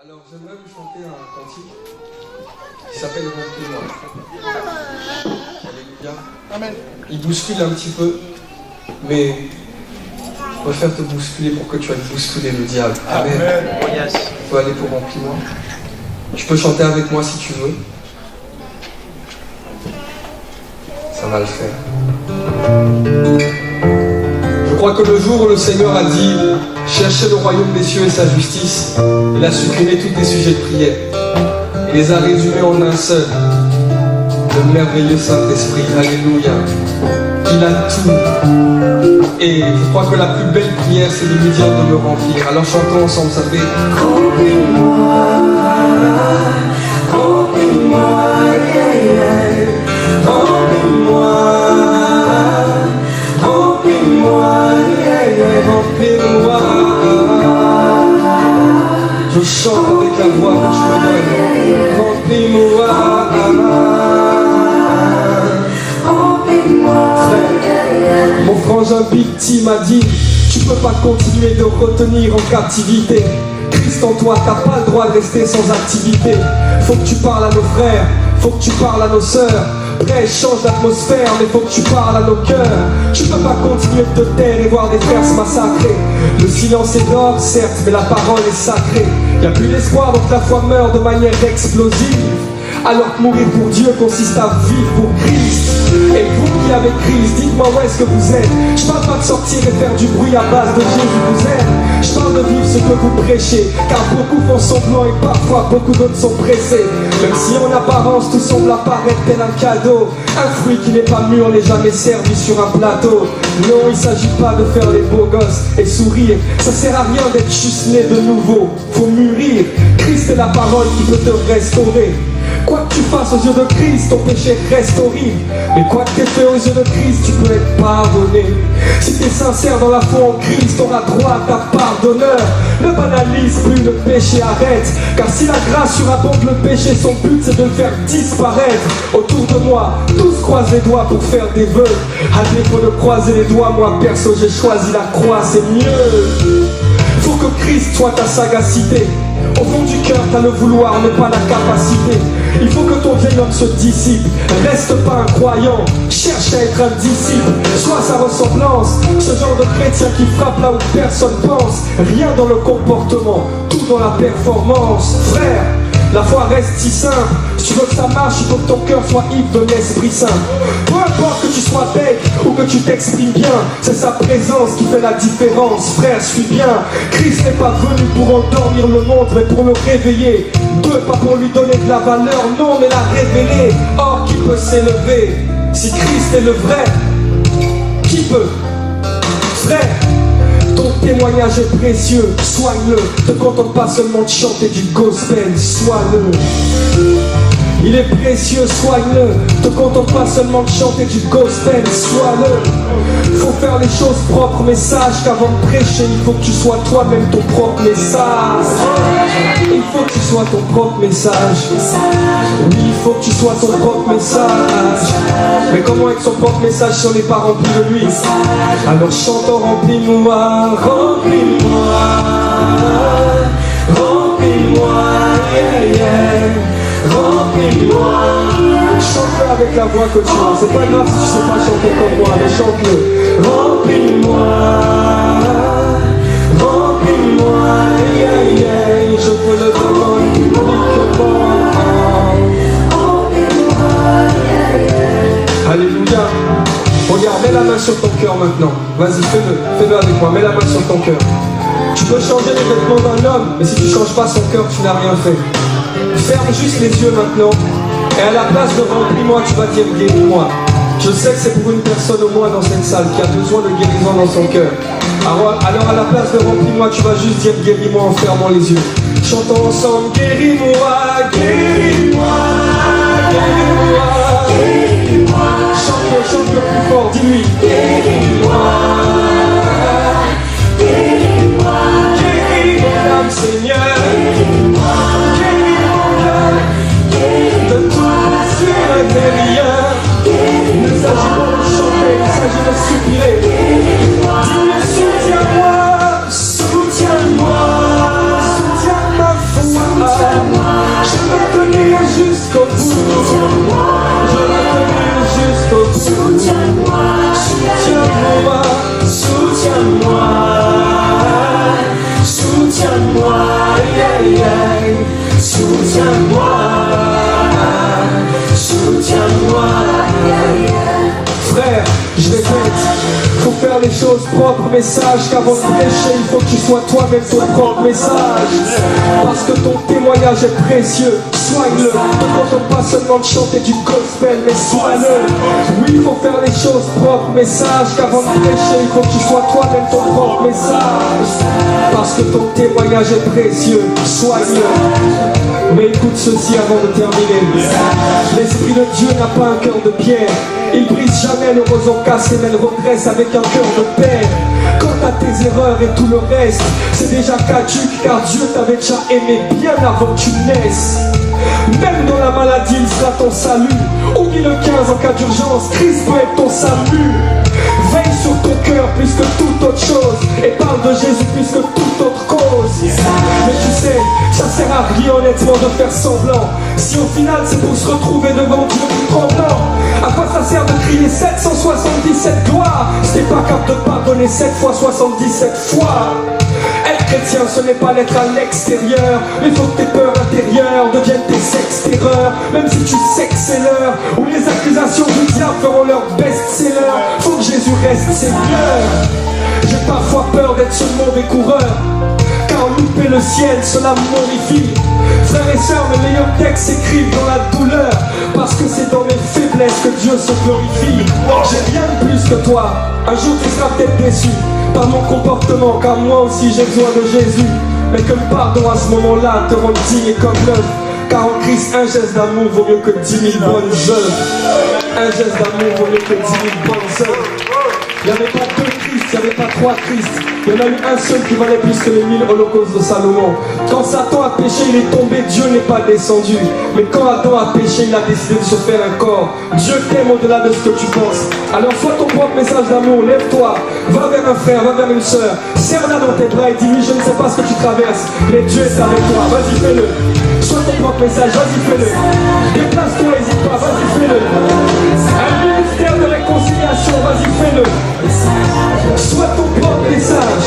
Alors j'aimerais vous chanter un cantique qui s'appelle Remplis-moi. Alléluia. Amen. Il bouscule un petit peu, mais je préfère te bousculer pour que tu ailles bousculer le diable. Amen. Oh yes. Tu peux aller pour Remplis-moi. Tu peux chanter avec moi si tu veux. Ça va le faire. Je crois que le jour où le Seigneur a dit « Cherchez le royaume des cieux et sa justice », il a supprimé tous les sujets de prière. Il les a résumés en un seul. Le merveilleux Saint-Esprit. Alléluia. Il a tout. Et je crois que la plus belle prière, c'est de lui dire de me remplir. Alors chantons ensemble, ça fait « Remplis-moi, remplis-moi, yeah, yeah. Remplis-moi, remplis-moi, yeah, yeah. Remplis-moi. » Je chante avec la voix que tu me donnes. Remplis-moi. Mon frangin Big T m'a dit, tu peux pas continuer de retenir en captivité. Christ en toi, t'as pas le droit de rester sans activité. Faut que tu parles à nos frères, faut que tu parles à nos sœurs. Prêche, change d'atmosphère, mais faut que tu parles à nos cœurs. Tu peux pas continuer de te taire et voir des frères se massacrer. Le silence est d'or, certes, mais la parole est sacrée. Y'a plus d'espoir, donc la foi meurt de manière explosive. Alors que mourir pour Dieu consiste à vivre pour Christ. Et vous qui avez Christ, dites-moi où est-ce que vous êtes. Je parle pas de sortir et faire du bruit à base de Jésus vous aime. Je parle de vivre ce que vous prêchez, car beaucoup font semblant et parfois beaucoup d'autres sont pressés. Même si en apparence tout semble apparaître tel un cadeau, un fruit qui n'est pas mûr n'est jamais servi sur un plateau. Non, il s'agit pas de faire les beaux gosses et sourire. Ça sert à rien d'être juste né de nouveau, faut mûrir. Christ est la parole qui peut te restaurer. Quoi que tu fasses aux yeux de Christ, ton péché reste horrible. Mais quoi que tu aies fait aux yeux de Christ, tu peux être pardonné. Si tu es sincère dans la foi en Christ, t'auras droit à ta part d'honneur. Ne banalise plus, le péché arrête. Car si la grâce surabonde le péché, son but c'est de le faire disparaître. Autour de moi, tous croisent les doigts pour faire des vœux. À défaut de croiser les doigts, moi perso j'ai choisi la croix, c'est mieux. Faut que Christ soit ta sagacité. Au fond du cœur, t'as le vouloir, mais pas la capacité. Il faut que ton vieil homme se dissipe. Reste pas un croyant, cherche à être un disciple. Sois sa ressemblance, ce genre de chrétien qui frappe là où personne pense. Rien dans le comportement, tout dans la performance. Frère, la foi reste si simple. Si tu veux que ça marche, il faut que ton cœur soit ivre de l'Esprit Saint. Peu importe que tu sois bec ou que tu t'exprimes bien, c'est sa présence qui fait la différence. Frère, suis bien. Christ n'est pas venu pour endormir le monde, mais pour le réveiller. Deux, pas pour lui donner de la valeur, non, mais la révéler. Or, qui peut s'élever? Si Christ est le vrai, qui peut? Frère, ton témoignage est précieux, soigne-le. Ne contente pas seulement de chanter du gospel, sois-le. Il est précieux, soigne-le. Te contente pas seulement de chanter du gospel, sois-le. Faut faire les choses propres mais sages, qu'avant de prêcher, il faut que tu sois toi-même ton propre message. Il faut que tu sois ton propre message. Oui, il faut que tu sois ton propre message. Mais comment être son propre message si on n'est pas rempli de lui? Alors chantons, remplis-moi, remplis-moi, remplis-moi, yeah, yeah. Remplis-moi. Chante-le avec la voix que tu as. C'est pas grave si tu sais pas chanter comme moi, mais chante-le. Remplis-moi, remplis-moi, yeah, yeah. Je peux le demander uniquement. Alléluia. Regarde, mets la main sur ton cœur maintenant. Vas-y, fais-le avec moi. Mets la main sur ton cœur. Tu peux changer les vêtements d'un homme, mais si tu changes pas son cœur, tu n'as rien fait. Ferme juste les yeux maintenant. Et à la place de remplis-moi, tu vas dire guéris-moi. Je sais que c'est pour une personne au moins dans cette salle qui a besoin de guérison dans son cœur. Alors à la place de remplis-moi, tu vas juste dire guéris-moi en fermant les yeux. Chantons ensemble, guéris-moi, guéris-moi, guéris-moi, guéris-moi. Chante le plus fort, dis-lui. Guéris-moi, guéris-moi, guéris mon âme, Seigneur. Il s'agit pas de chanter, il s'agit de soupirer. Dis-lui, soutiens-moi, soutiens-moi, soutiens ma foi. message qu'avant de prêcher, il faut que tu sois toi-même ton propre message. Parce que ton témoignage est précieux, soigne-le. Ne contente pas seulement de chanter du gospel, mais soigne-le. Oui, il faut faire les choses propres, message qu'avant de prêcher, il faut que tu sois toi-même ton propre message. Parce que ton témoignage est précieux, soigne-le. Mais écoute ceci avant de terminer. L'Esprit de Dieu n'a pas un cœur de pierre. Il brise jamais le roseau cassé, mais le redresse avec un cœur de père. Quant à tes erreurs et tout le reste, c'est déjà caduque, car Dieu t'avait déjà aimé bien avant que tu naisses. Même dans la maladie, il sera ton salut. Oublie le 15 en cas d'urgence, Christ peut être ton salut. Veille sur ton cœur plus que toute autre chose, et parle de Jésus plus que toute autre cause. Mais tu sais, ça sert à rien honnêtement de faire semblant, si au final c'est pour se retrouver devant Dieu tout tremblant. À quoi ça sert de crier 777 gloires si t'es pas capable de pardonner 7 fois 77 fois? Être chrétien, ce n'est pas l'être à l'extérieur, mais faut que tes peurs intérieures deviennent tes sex-terreurs. Même si tu sais que c'est l'heure où les accusations du diable feront leur best-seller, faut que Jésus reste Seigneur. J'ai parfois peur d'être ce mauvais coureur, car louper le ciel, cela m'horrifie. Frères et sœurs, mes meilleurs textes s'écrivent dans la douleur, parce que c'est dans mes faiblesses que Dieu se glorifie. J'ai rien de plus que toi, un jour tu seras peut-être déçu par mon comportement, car moi aussi j'ai besoin de Jésus. Mais que le pardon à ce moment-là te rende digne comme l'œuf, car en Christ un geste d'amour vaut mieux que 10 000 bonnes œuvres. Un geste d'amour vaut mieux que 10 000 bonnes œuvres. Il n'y avait pas 2 Christ, il n'y avait pas 3 Christ. Il y en a eu un seul qui valait plus que les 1000 holocaustes de Salomon. Quand Satan a péché, il est tombé, Dieu n'est pas descendu. Mais quand Adam a péché, il a décidé de se faire un corps. Dieu t'aime au-delà de ce que tu penses. Alors sois ton propre message d'amour, lève-toi, va vers un frère, va vers une soeur, serre-la dans tes bras et dis-lui, je ne sais pas ce que tu traverses, mais Dieu est avec toi, vas-y fais-le. Sois ton propre message, vas-y fais-le. Déplace-toi, n'hésite pas, vas-y fais-le. Un ministère de réconciliation, vas-y fais-le. Sois ton propre message.